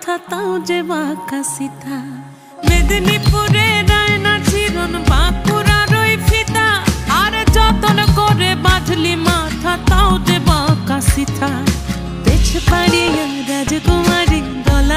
মাথা তাও যে বাঁকা সিথা মেদিনীপুরে রায়না চিরন বাঁকুড়ার ওই ফিতা আর যতন করে বাঁধলি মাথা তাও যে বাঁকা সিথা পেছ পাড়িয়া রাজকুমারী দল